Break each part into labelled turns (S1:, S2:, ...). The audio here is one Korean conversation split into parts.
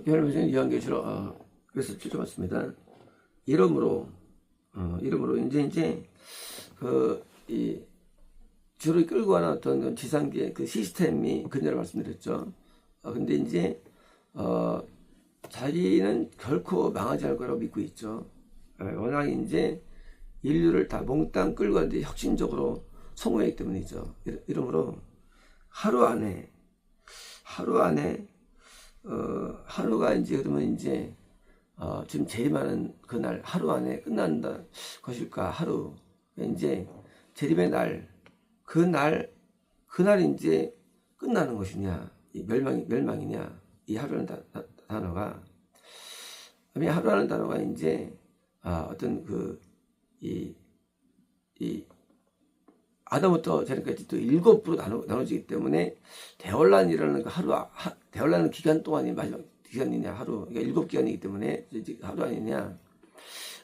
S1: 요한계시록 요한계시록 그래서 추천했습니다. 이름으로 이제 이 줄을 끌고 가는 어떤 지상계 그 시스템이 그녀를 말씀드렸죠. 근데 이제 자기는 결코 망하지 않을 거라고 믿고 있죠. 워낙 이제 인류를 다 몽땅 끌고 가는데 혁신적으로 성공했기 때문이죠. 이러므로 하루 안에 하루가 이제 그러면 이제 지금 재림하는 그날 하루 안에 끝난다 것일까? 하루 이제 재림의 날 그날 이제 끝나는 것이냐? 이 멸망이냐? 이 하루라는 단어가 하루라는 단어가 이제 어떤 이 아담부터 저녁까지 또 7부로 나눠지기 때문에 대환란이라는 그 대환란은 기간 동안이 마지막 기간이냐 하루 그러니까 7기간이기 때문에 하루 아니냐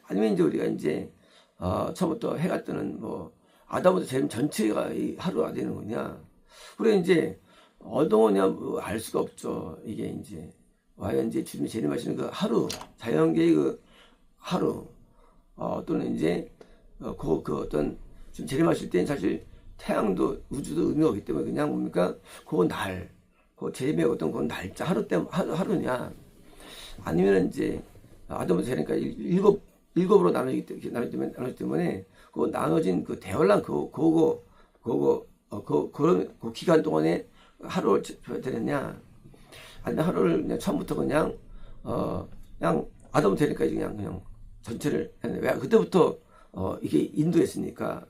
S1: 아니면 이제 우리가 이제 처음부터 해가 뜨는 뭐 아담부터 재림 전체가 이 하루가 되는 거냐 우리가 이제 어동하냐 뭐 알 수가 없죠. 이게 이제 와야 이제 주님이 재림하시는 그 하루 자연계의 그 하루 또는 이제 그 어떤 지금 재림하실 때는 사실 태양도 우주도 의미가 없기 때문에 그냥 뭡니까 그건 그 재림의 어떤 그건 날짜 하루냐 아니면 이제 아담부터 재림까지 일곱으로 나누기 때문에 그 나눠진 그 대환란 그 기간 동안에 하루를 되느냐 아니면 하루를 그냥 처음부터 그냥 아담부터 재림까지 그냥 전체를 왜 그때부터 이게 인도했으니까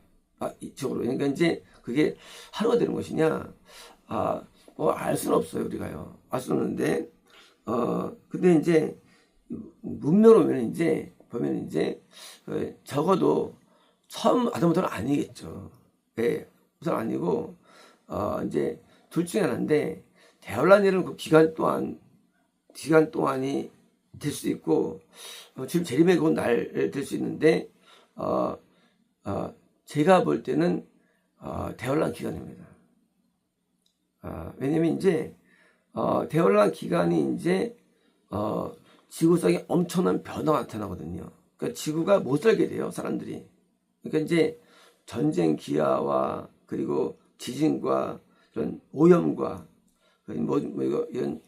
S1: 이쪽으로 그러니까 이제 그게 하루가 되는 것이냐 알 수는 없어요. 우리가요 알 수는 없는데 근데 이제 문명으로 보면 이제 적어도 처음 아담부터는 아니겠죠. 네, 우선 아니고 이제 둘 중에 하나인데 대환란이라는 그 기간 동안이 될 수 있고 지금 재림의 그 날 될 수 있는데 제가 볼 때는 대환란 기간입니다. 왜냐면 이제 대환란 기간이 이제 지구상에 엄청난 변화가 나타나거든요. 그러니까 지구가 못 살게 돼요, 사람들이. 그러니까 이제 전쟁 기아와 그리고 지진과 이런 오염과 이런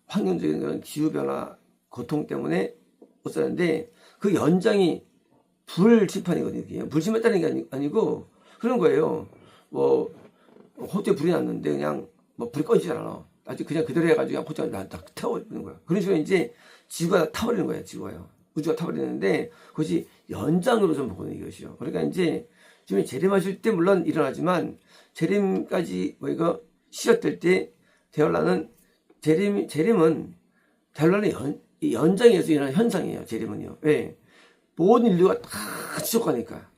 S1: 환경적인 그런 기후 변화 고통 때문에 못 사는데 그 연장이 불심판이거든요. 불심했다는 게 아니고 그런 거예요. 뭐 호주에 불이 났는데 그냥 뭐 불이 꺼지지 않아. 아주 그냥 그대로 해가지고 그냥 호주가 다 타버리는 거야. 그런 식으로 이제 지구가 타버리는 거예요. 지구가요. 우주가 타버리는데 그것이 연장으로 좀 보거든요. 이것이요. 그러니까 이제 지금 재림하실 때 물론 일어나지만 재림까지 시작될 때 대환란은 재림은 대환란의 연장에서 일어나는 현상이에요. 재림은요. 왜? 모든 인류가 다 지속가니까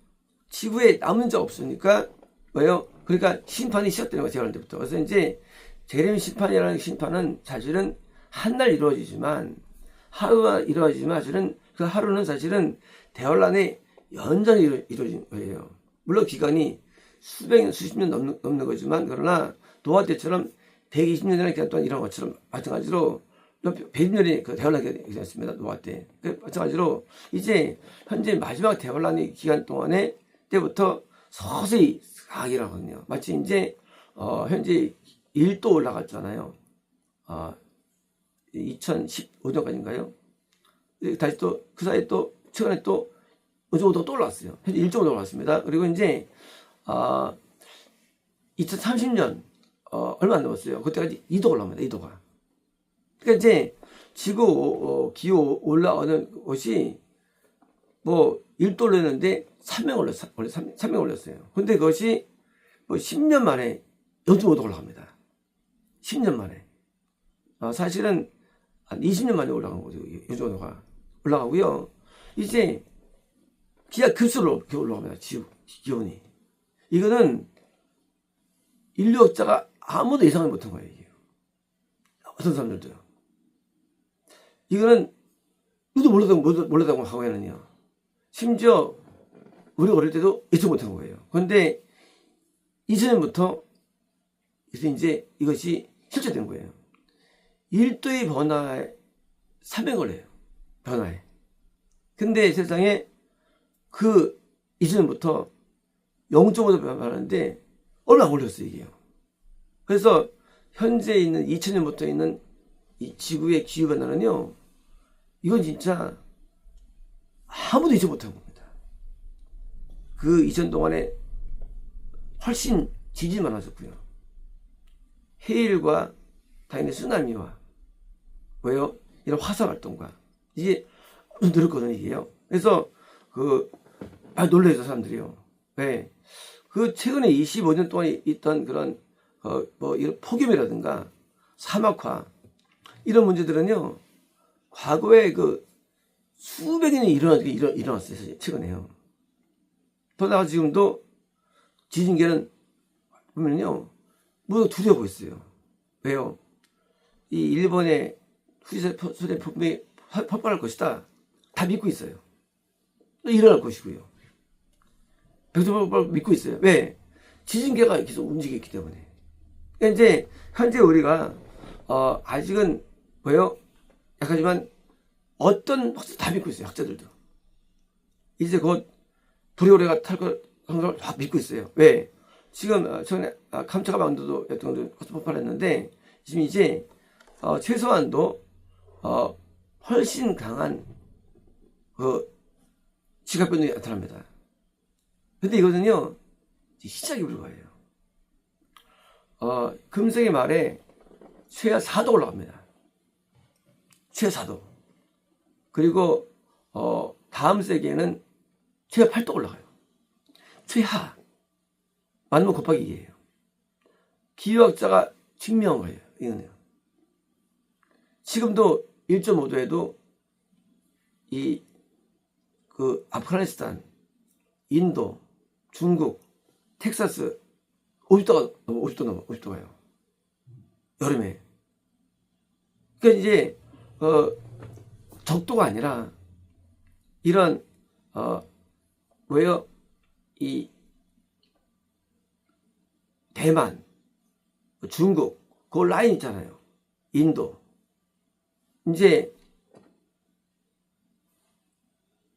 S1: 지구에 남은 자 없으니까 뭐예요? 그러니까 심판이 시작되는 거예요. 재환란 때부터. 그래서 이제 재림 심판이라는 심판은 사실은 한 날 이루어지지만 하루가 이루어지지만 사실은 그 하루는 사실은 대환란의 연장이 이루어진 거예요. 물론 기간이 수십 년 넘는 거지만 그러나 노아 때처럼 120년이라는 기간 동안 일어난 것처럼 마찬가지로 100년이 그 대환란이 되었습니다. 노아 때. 마찬가지로 이제 현재 마지막 대환란의 기간 동안에 때부터 서서히 강하게 일어나거든요. 마치 이제 현재 1도 올라갔잖아요. 2015년까지인가요? 다시 또 그 사이에 또 최근에 또 어느 정도 또 올라왔어요. 현재 1.5도 올라왔습니다. 그리고 이제 2030년 얼마 안 남았어요. 그때까지 2도 올라옵니다. 2도가. 그러니까 이제 지구 기후 올라가는 것이 뭐 1도 올렸는데 3명 올렸어요. 원래 3명 올렸어요. 근데 그것이 뭐 10년 만에 0.5도 올라갑니다. 10년 만에. 사실은 한 20년 만에 올라간 거죠. 0.5도가 올라가고요. 이제 기하 급수로 올라갑니다. 기온이. 이거는 인류학자가 아무도 예상을 못한 거예요. 이게. 어떤 사람들도요. 이거는 누구도 몰랐다고 하고는 심지어 우리 어릴 때도 예측 못한 거예요. 그런데 2000년부터 이제 이것이 실제된 거예요. 1도의 변화에 3년 걸려요. 변화에. 근데 세상에 그 이전부터 0.5도 변화하는데 얼마 안 걸렸어요, 이게요. 그래서 현재 있는 2000년부터 있는 이 지구의 기후 변화는요, 이건 진짜 아무도 예측 못한 겁니다. 그 이전 동안에 훨씬 지진이 많아졌고요. 해일과 당연히 쓰나미와 왜요? 이런 화산 활동과 이게 늘었거든요, 이게요. 그래서 놀라죠, 사람들이요. 왜? 그 최근에 25년 동안 있던 그런 이런 폭염이라든가 사막화 이런 문제들은요, 과거에 그 수백 년이 일어났어요, 최근에요. 더 나아가 지금도 지진계는 보면요, 모두 두려워하고 있어요. 왜요? 이 일본의 후지산 폭풍이 폭발할 것이다. 다 믿고 있어요. 일어날 것이고요. 백두산 폭발 믿고 있어요. 왜? 지진계가 계속 움직이기 때문에. 그러니까 이제 현재 우리가 아직은 뭐요? 약하지만 어떤 학자들 다 믿고 있어요. 학자들도. 이제 곧 불의오래가 탈 걸 다 믿고 있어요. 왜? 지금 최근에 감차가 망도도 대통령도 폭발했는데 지금 이제 최소한도 훨씬 강한 지각변동이 나타납니다. 근데 이거는요, 시작이 불과해요. 금세기 말에 최하 4도 올라갑니다. 최하 4도. 그리고 다음 세기에는 최하 8도 올라가요. 최하. 많으면 곱하기 2예요. 기후학자가 증명한 거예요. 이거는요. 지금도 1.5도에도 아프가니스탄, 인도, 중국, 텍사스 50도 넘어 50도 가요. 여름에. 그러니까 이제 적도가 아니라 이런 왜요? 이 대만, 중국 그 라인 있잖아요. 인도. 이제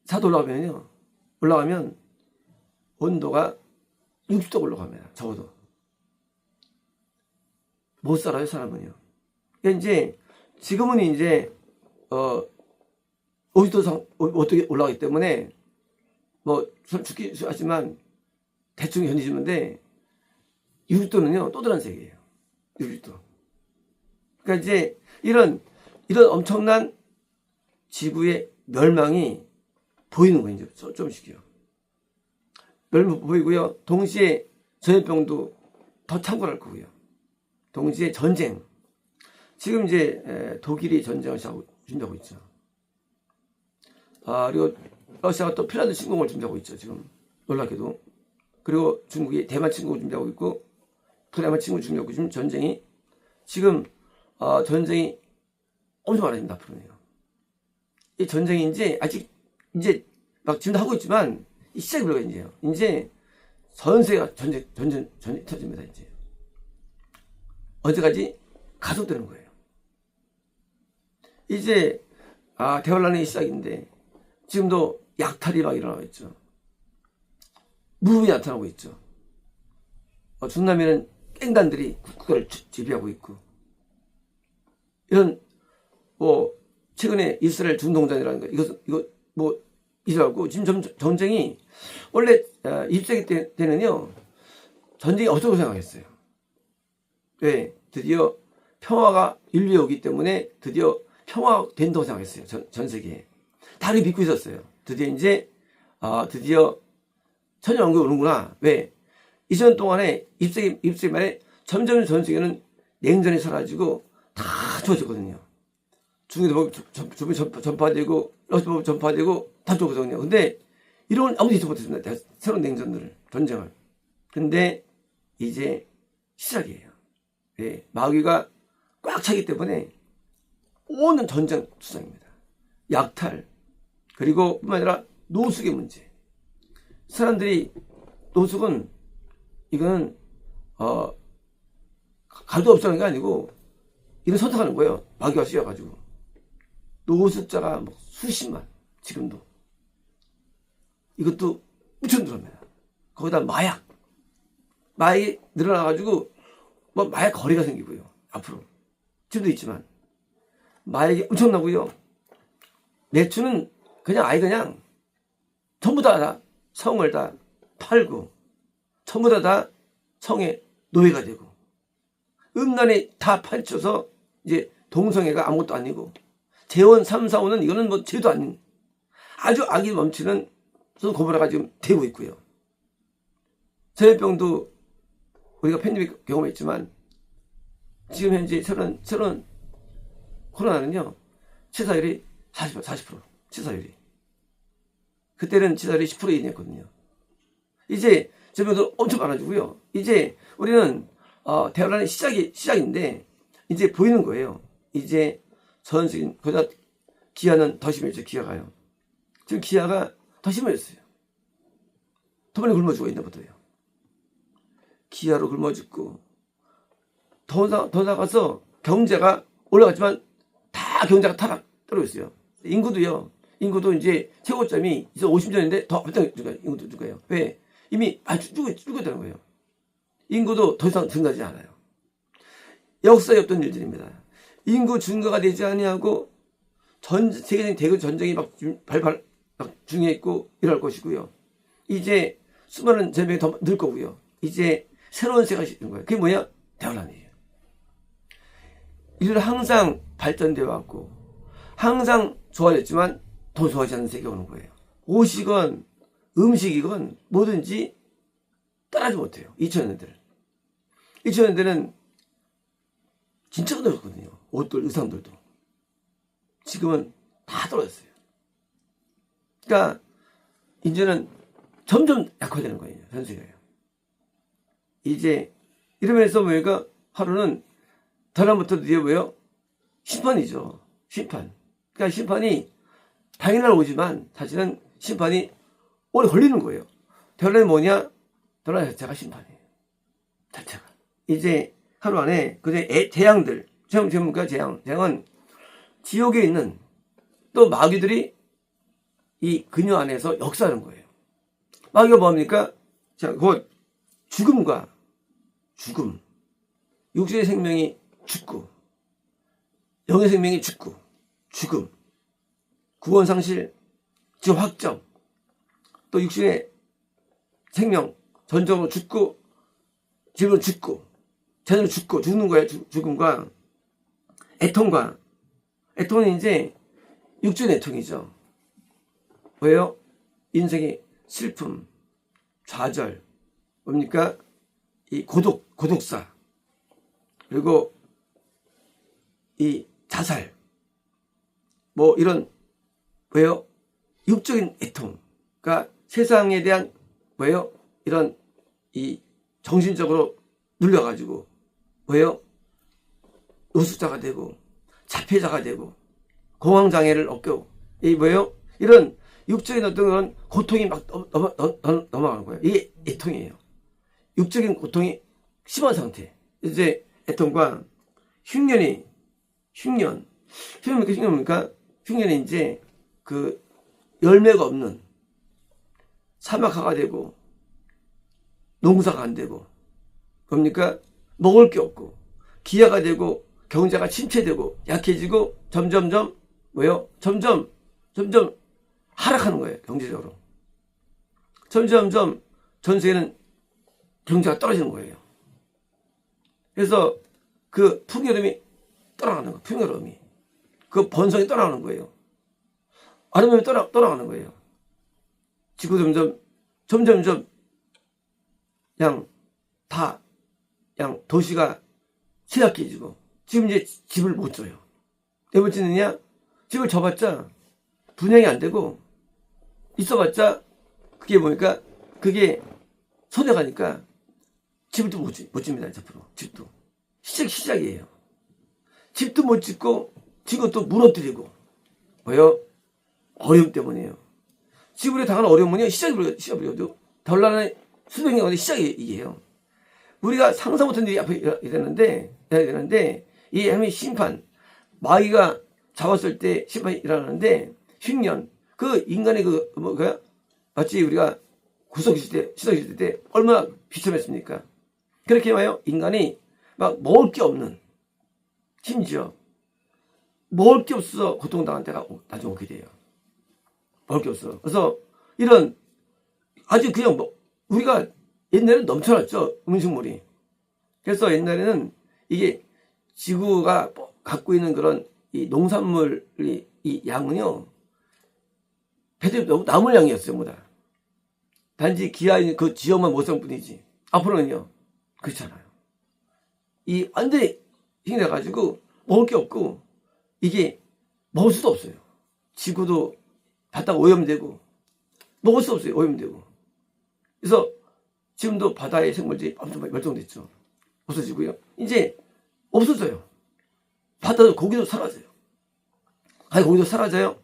S1: 4도 올라가면 온도가 60도 올라갑니다. 적어도. 못 살아요, 사람은요. 그러니까 이제 지금은 이제 50도 어떻게 올라가기 때문에 뭐 죽기 하지만 대충 견디시는데 60도는요 또 다른 세계예요. 60도. 그러니까 이제 이런 엄청난 지구의 멸망이 보이는 거예요. 이제 조금씩요. 멸망 보이고요. 동시에 전염병도 더 창궐할 거고요. 동시에 전쟁. 지금 이제 독일이 전쟁을 준비하고 있죠. 그리고 러시아가 또 핀란드 침공을 준비하고 있죠. 지금 놀랍게도. 그리고 중국이 대만 침공을 준비하고 있고 북대만 침공을 준비하고 있고 지금 전쟁이 엄청 많아집니다. 앞으로는요. 이 전쟁이 이제 막 지금도 하고 있지만 이 시작이 불가이제요. 이제 전 세계가 전쟁 터집니다. 이제 언제까지 가속되는 거예요. 이제 대환란의 시작인데 지금도 약탈이 막 일어나고 있죠. 무음이 나타나고 있죠. 중남미는 깽단들이 국가를 지배하고 있고 이런 최근에 이스라엘 중동전이라는 거 이거 이스라엘하고 지금 전쟁이 원래 20세기 때는요 전쟁이 없다고 생각했어요. 왜? 드디어 평화가 인류에 오기 때문에 드디어 평화가 된다고 생각했어요. 전 세계에. 다들 믿고 있었어요. 드디어 이제 드디어 천년왕국이 오는구나. 왜? 20년 동안에 20세기 말에 점점 전 세계는 냉전이 사라지고 다 좋아졌거든요. 중국도 전파되고 러시아도 전파되고 다 좋거든요. 근데 이런 건 아무도 예측 못했습니다. 새로운 냉전들을, 전쟁을. 근데 이제 시작이에요. 네, 마귀가 꽉 차기 때문에 오는 전쟁 투성입니다. 약탈, 그리고 뿐만 아니라 노숙의 문제. 사람들이 노숙은 이거는 갈도 없다는 게 아니고 이런 선택하는 거예요. 마귀가 씌워가지고. 노숙자가 뭐 수십만, 지금도. 이것도 무척 늘어납니다. 거기다 마약이 늘어나가지고 뭐 마약 거리가 생기고요. 앞으로 지금도 있지만 마약이 엄청나고요. 매춘은 그냥 전부 다 성을 다 팔고 전부 다 성의 노예가 되고 음란이 다 파헤쳐서 이제 동성애가 아무것도 아니고 재혼 3, 4, 5는 이거는 뭐 죄도 아닌 아주 악이 멈추는 고문화가 지금 되고 있고요. 전염병도 우리가 팬데믹 경험했지만 지금 현재 새로운 코로나는요. 치사율이 40% 치사율이. 그때는 치사율이 10% 이내였거든요. 이제 전염병도 엄청 많아지고요. 이제 우리는 대란의 시작인데 이제 보이는 거예요. 이제 전 세계 거기다 기아는 더 심해졌죠. 기아가요. 지금 기아가 더 심해졌어요. 더 많이 굶어 죽어 있나 보다요. 기아로 굶어 죽고 더 나가서 경제가 올라갔지만 다 경제가 떨어져 있어요. 인구도 이제 최고점이 50년인데 더 앞당겨요. 인구도 죽어요. 왜? 이미 죽었다는 거예요. 인구도 더 이상 증가하지 않아요. 역사에 없던 일들입니다. 인구 증가가 되지 아니하고 세계적인 대규모 전쟁이 막 중에 있고 이럴 것이고요. 이제 수많은 전쟁이 더 늘 거고요. 이제 새로운 세계가 시작된 거예요. 그게 뭐야? 대환란이에요. 이들 항상 발전되어 왔고 항상 좋아졌지만 더 좋아지지 않는 세계가 오는 거예요. 옷이건 음식이건 뭐든지 따라하지 못해요. 2000년대는 진짜 떨어졌거든요. 옷들, 의상들도. 지금은 다 떨어졌어요. 그러니까 이제는 점점 약화되는 거예요. 전 세계가. 이제 이러면서 뭐가 하루는 다음부터 드디어 뭐예요? 심판이죠. 심판. 그러니까 심판이 당일날 오지만 사실은 심판이 오래 걸리는 거예요. 대란이 뭐냐? 대란 자체가 심판이에요. 자체가. 이제 하루 안에 그제 재앙들, 재앙과 재앙은 지옥에 있는 또 마귀들이 이 그녀 안에서 역사하는 거예요. 마귀가 뭡니까? 자, 곧 죽음. 육신의 생명이 죽고, 영의 생명이 죽고, 죽음. 구원 상실, 지금 확정. 또 육신의 생명, 전적으로 죽고, 집으로 죽고, 자녀로 죽고, 죽는 거예요. 죽음과 애통은 이제 육신의 애통이죠. 왜요? 인생의 슬픔, 좌절, 뭡니까? 이 고독사, 그리고 이 자살, 뭐 이런, 왜요? 육적인 애통, 그러니까 세상에 대한, 왜요? 이런, 이 정신적으로 눌려가지고, 왜요? 노숙자가 되고, 자폐자가 되고, 공황장애를 얻고, 이 뭐예요? 이런 육적인 어떤 그런 고통이 막 넘어가는 거예요. 이게 애통이에요. 육적인 고통이 심한 상태. 이제 애통과 흉년이 뭡니까? 흉년이 이제 그 열매가 없는 사막화가 되고 농사가 안 되고 뭡니까? 먹을 게 없고 기아가 되고 경제가 침체되고 약해지고 점점점 뭐예요? 점점 하락하는 거예요. 경제적으로. 점점점 전 세계는 경제가 떨어지는 거예요. 그래서 그 풍요로움이 떠나가는 거예요. 풍요로움이. 그 번성이 떠나가는 거예요. 아름다움이 떠나가는 거예요. 지구 점점점 그냥 도시가 쇠약해지고 지금 이제 집을 못 줘요. 왜 못 짓느냐? 집을 져봤자 분양이 안 되고 있어봤자 그게 뭐니까 그게 손해 가니까 집을 또 못 집니다. 앞으로 집도 시작이에요. 집도 못 짓고 지금 또 무너뜨리고 왜요? 어려움 때문이에요. 지구에 당한 어려움은요 시작이어도 덜나는 수백 년의 시작이에요. 우리가 상상 못한 일이 앞에 일어나야 되는데 이 하나님의 심판 마귀가 잡았을 때 심판이 일어나는데 흉년 그 인간의 그 뭐가 마치 우리가 시석일 때 얼마나 비참했습니까? 그렇게 와요. 인간이 막 먹을 게 없는 심지어 먹을 게 없어서 고통당한 때가 나중에 오게 돼요. 먹을 게 없어. 그래서 이런 아주 그냥 뭐 우리가 옛날에는 넘쳐났죠. 음식물이. 그래서 옛날에는 이게 지구가 갖고 있는 그런 이 농산물이 이 양은요. 배들이 너무 남을 양이었어요. 전부 다. 단지 기아인 그 지역만 못 살 뿐이지. 앞으로는요. 그렇잖아요. 이 완전히 힘이 나가지고 먹을 게 없고 이게 먹을 수도 없어요. 지구도 바다가 오염되고 먹을 수 없어요. 오염되고. 그래서 지금도 바다의 생물들이 엄청 멸종됐죠. 없어지고요. 이제 없어져요. 바다도 고기도 사라져요. 아니 고기도 사라져요.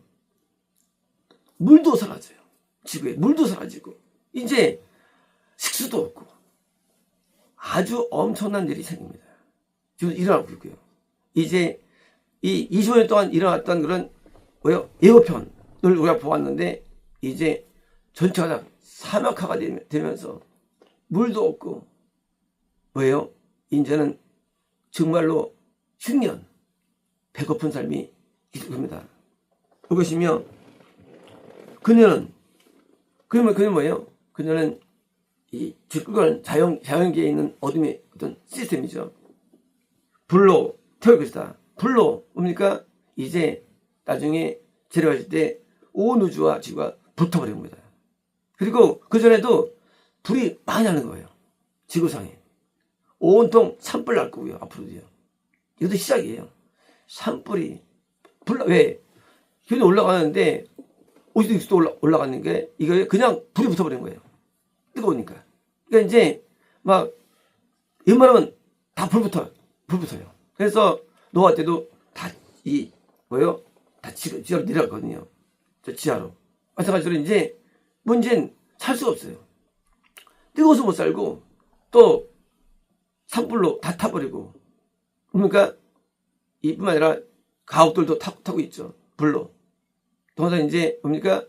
S1: 물도 사라져요. 지구에 물도 사라지고 이제 식수도 없고 아주 엄청난 일이 생깁니다. 지금 일어나고 있고요. 이제 이 25년 동안 일어났던 그런 예고편을 우리가 보았는데 이제 전체가 다 사막화가 되면서 물도 없고 뭐예요? 이제는 정말로 흉년 배고픈 삶이 있을 겁니다. 그것이며 그녀는 뭐예요? 그녀는 이 그건 자연계에 있는 어둠의 어떤 시스템이죠. 불로 태울 것이다. 불로 뭡니까? 이제 나중에 재려왔을 때 온 우주와 지구가 불타버린 겁니다. 그리고 그 전에도 불이 많이 나는 거예요. 지구상에. 온통 산불 날 거고요. 앞으로도요. 이것도 시작이에요. 산불이 왜? 기온이 올라가는데 50도 60도 올라가는 게 이거 그냥 불이 붙어버린 거예요. 뜨거우니까. 그러니까 이제 막 웬만하면 다 불 붙어요. 그래서 노아 때도 다 다 지하로 내려갔거든요. 저 지하로. 마찬가지로 이제 문제는 살 수가 없어요. 뜨거워서 못 살고 또 산불로 다 타버리고 그러니까 이뿐만 아니라 가옥들도 타고 있죠. 불로. 동화사 이제 뭡니까?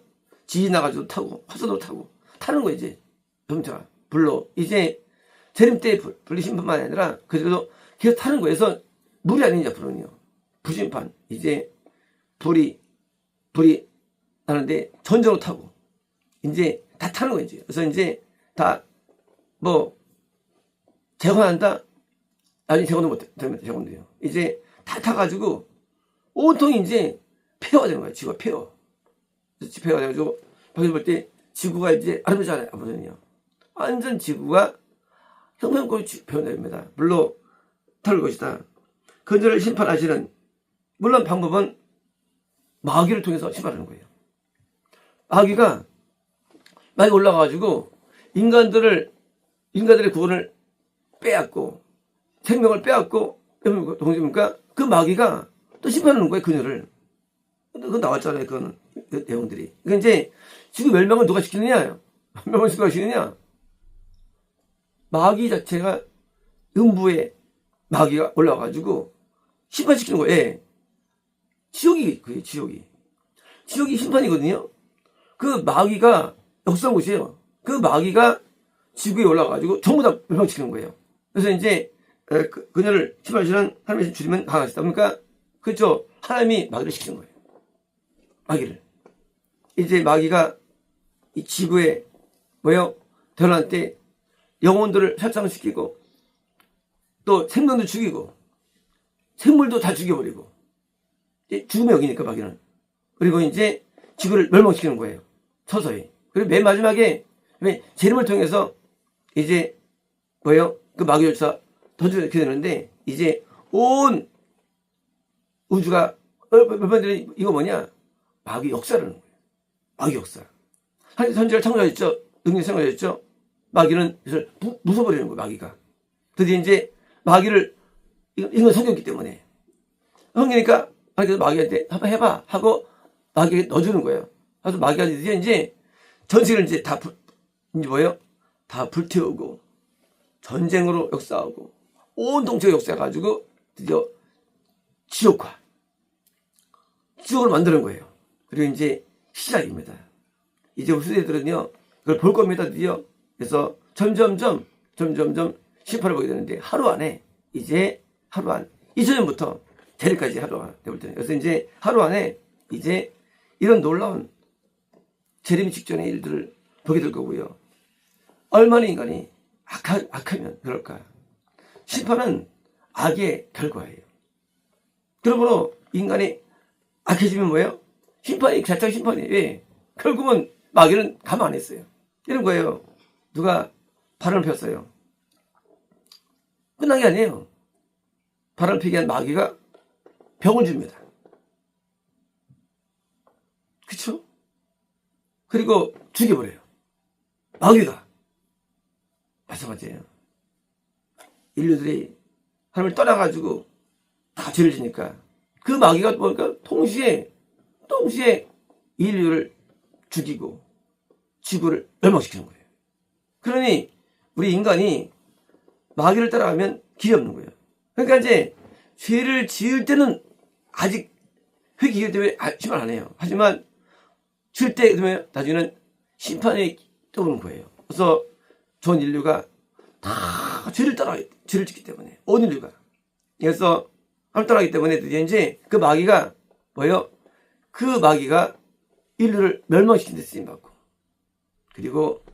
S1: 지진 나가지고 타고 화산도 타고 타는 거예요. 이제 점차 불로 이제 재림 때 분리심판만 아니라 그래도 계속 타는 거예요. 그래서 물이 아니냐 앞으로는요. 부심판 이제 불이 나는데 전전으로 타고 이제 다 타는 거예요. 그래서 이제 다 뭐 재건한다. 나중에 재건도 못됩니다. 재건도요. 이제 다 타가지고 온통 이제 폐허가 되는 거예요. 지구가 폐허. 폐허가 돼가지고 밖에서 볼 때 지구가 이제 아름다잖아요. 아버지는요. 완전 지구가 형편없고 변화됩니다. 물로 털 것이다. 그들을 심판하시는 물론 방법은 마귀를 통해서 심판하는 거예요. 마귀가 올라가가지고 인간들의 구원을 빼앗고 생명을 빼앗고 동생입니까? 그 마귀가 또 심판하는 거예요. 그녀를. 그거 나왔잖아요. 그 내용들이. 그러니까 이제 지금 멸망을 누가 시키느냐? 멸망을 누가 시키느냐? 마귀 자체가 음부에 마귀가 올라와가지고 심판시키는 거예요. 예. 지옥이 심판이거든요. 그 마귀가 역사한 곳이에요. 그 마귀가 지구에 올라가가지고 전부 다 멸망시키는 거예요. 그래서 이제 그녀를 심판하시는 하나님의 주님은 강하시다. 그러니까 그렇죠. 하나님이 마귀를 시키는 거예요. 마귀를. 이제 마귀가 이 지구에 태어날 때 영혼들을 살상시키고 또 생명도 죽이고 생물도 다 죽여버리고 죽음의 영이니까 마귀는. 그리고 이제 지구를 멸망시키는 거예요. 서서히. 그리고 맨 마지막에 재림을 통해서 이제 그 마귀 열차 던져놓게 되는데 이제 온 우주가 몇번들이 이거 뭐냐? 마귀 역사라는 거예요. 마귀 역사. 하나님 선지자를 창조하셨죠. 능력 창조하셨죠. 마귀는 그것을 부숴버리는 거예요. 마귀가. 드디어 이제 마귀를 이건 성경이기 때문에 성경이니까 마귀한테 한번 해봐 하고 마귀에게 넣어주는 거예요. 그래서 마귀가 드디어 이제 전 세계를 이제 다 다 불태우고 전쟁으로 역사하고 온 동체가 역사해가지고 드디어 지옥화. 지옥을 만드는 거예요. 그리고 이제 시작입니다. 이제 우리 세대들은요, 그걸 볼 겁니다, 드디어. 그래서 점점점 심판을 보게 되는데, 하루 안에, 2000년부터 대리까지 하루 안에 볼 때는. 그래서 이제 하루 안에 이제 이런 놀라운 재림 직전의 일들을 보게 될 거고요. 얼마나 인간이 악하면 그럴까. 심판은 악의 결과예요. 그러므로 인간이 악해지면 뭐예요? 심판이 자체 심판이에요. 왜? 결국은 마귀는 가만 안 했어요. 이런 거예요. 누가 바람을 폈어요. 끝난 게 아니에요. 바람을 피게 한 마귀가 병을 줍니다. 그쵸? 그리고 죽여버려요. 마귀가. 마찬가지예요. 인류들이 하나님을 떠나가지고 다 죄를 지니까 그 마귀가 보니까 동시에 인류를 죽이고 지구를 멸망시키는 거예요. 그러니 우리 인간이 마귀를 따라가면 길이 없는 거예요. 그러니까 이제 죄를 지을 때는 아직 회개기 때문에 심판 안 해요. 하지만 지을 때 그러면 나중에는 심판이 떠오르는 거예요. 그래서 전 인류가 다 죄를 짓기 때문에 온 인류가. 그래서 하나님 따라가기 때문에 드디어 이제 그 마귀가 뭐예요? 그 마귀가 인류를 멸망시킨 데 쓰임받고, 그리고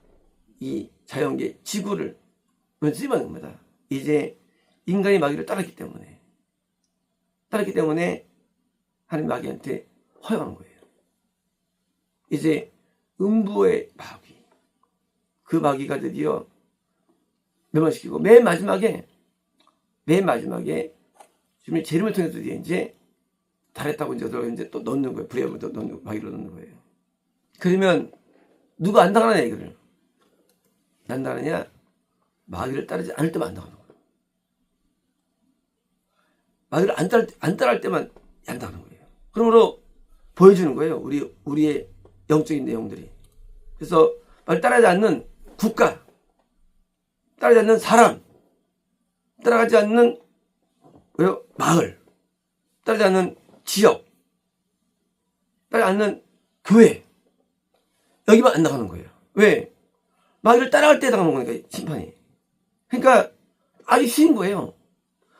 S1: 이 자연계 지구를 쓰임받는 겁니다. 이제 인간이 마귀를 따랐기 때문에 하나님 마귀한테 허용하는 거예요. 이제 음부의 마귀, 그 마귀가 드디어 멸망시키고 맨 마지막에 지금 재림을 통해서 이제 달했다고 이제 또 넣는 거예요. 불에 넣는 마귀로 넣는 거예요. 그러면 누가 안 당하느냐 이거를. 안 당하느냐? 마귀를 따르지 않을 때만 안 당하는 거예요. 마귀를 안 따를 때만 안 당하는 거예요. 그러므로 보여주는 거예요. 우리의 영적인 내용들이. 그래서 마귀를 따라가지 않는 국가, 따라가지 않는 사람, 따라가지 않는 마을, 따라가지 않는 지역, 따라가지 않는 교회, 여기만 안 나가는 거예요. 왜? 마귀를 따라갈 때 당하는 거니까, 심판이. 그러니까 아주 쉬운 거예요.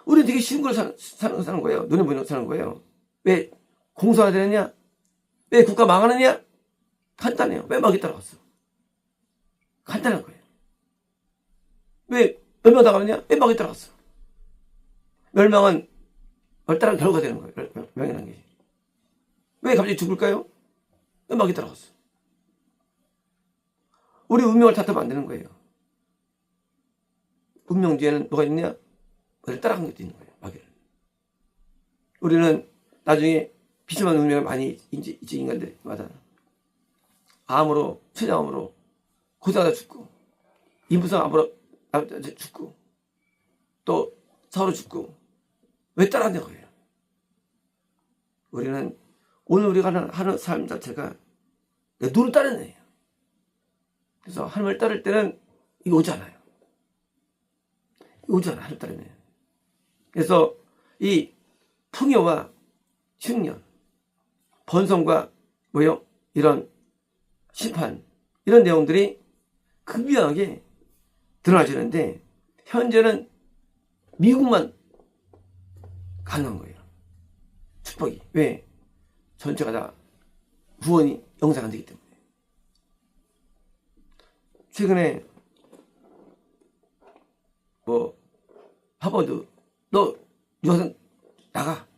S1: 우리는 되게 쉬운 걸 사는 거예요. 눈에 보이는 걸 사는 거예요. 왜 공사가 되느냐? 왜 국가 망하느냐? 간단해요. 왜 마귀 따라갔어? 간단한 거예요. 왜 멸망당하느냐? 왜 마귀 따라갔어? 멸망은 따라간 결과가 되는 거예요. 멸망이라는 게. 왜 갑자기 죽을까요? 왜 마귀 따라갔어? 우리 운명을 탓하면 안 되는 거예요. 운명 뒤에는 뭐가 있느냐? 마귀를 따라간 것도 있는 거예요. 마귀를. 우리는 나중에 비참한 운명을 많이 있지, 인간들마다. 암으로, 췌장암으로 고생하다 죽고, 인부성 암으로 죽고, 또 사고로 죽고. 왜 따라하는 거예요? 우리는 오늘 우리가 하는 삶 자체가 눈을 따르는 애예요. 그래서 하나님을 따를 때는 이거 오지 않아요. 하나님 따르면. 그래서 이 풍요와 흉년, 번성과 이런 심판, 이런 내용들이 극명하게 드러나지는데 현재는 미국만 가능한 거예요. 축복이. 왜? 전체가 다 구원이 영상 안 되기 때문에. 최근에 하버드 너 유학생 나가.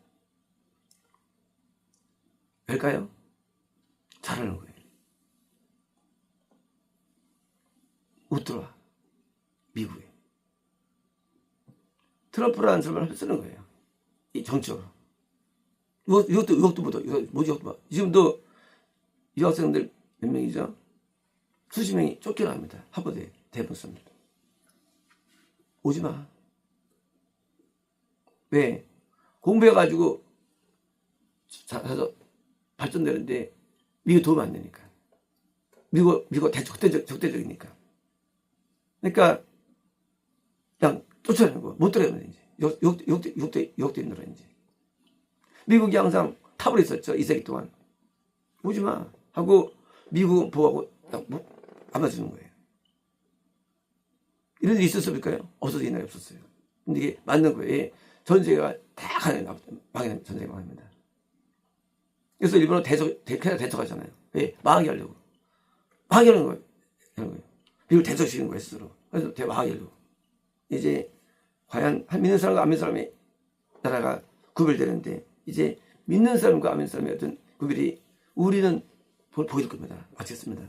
S1: 왜일까요? 잘하는 거예요. 못 들어와. 미국에. 트럼프라는 사람을 쓰는 거예요. 이 정치적으로. 이것도 못 와. 뭐지, 이것도 봐. 지금도 유학생들 몇 명이죠? 수십 명이 쫓겨납니다. 하버드에 대부분 씁니다. 오지 마. 왜? 공부해가지고 가서 발전되는데 미국 도움 안 되니까. 미국 적대적이니까. 그러니까 그냥 쫓아내는 거. 못 들어가면 이제 욕도 힘들어 이제. 미국이 항상 탑으로 있었죠. 2세기 동안. 오지 마 하고 미국은 보호하고 안 맞주는 거예요. 이런 일이 있었을까요? 없어서 옛날에 없었어요. 근데 이게 맞는 거예요. 전쟁가 다 망해, 전쟁이 망합니다. 그래서 일본은 캐나다 대적하잖아요. 왜? 망하게 하려고. 망하게 하는 거예요. 미국을 대적시키는 거예요, 스스로. 그래서 망하게 하려고. 이제, 과연, 믿는 사람과 안 믿는 사람의 나라가 구별되는데, 이제, 믿는 사람과 안 믿는 사람의 어떤 구별이, 우리는 보일 겁니다. 마치겠습니다.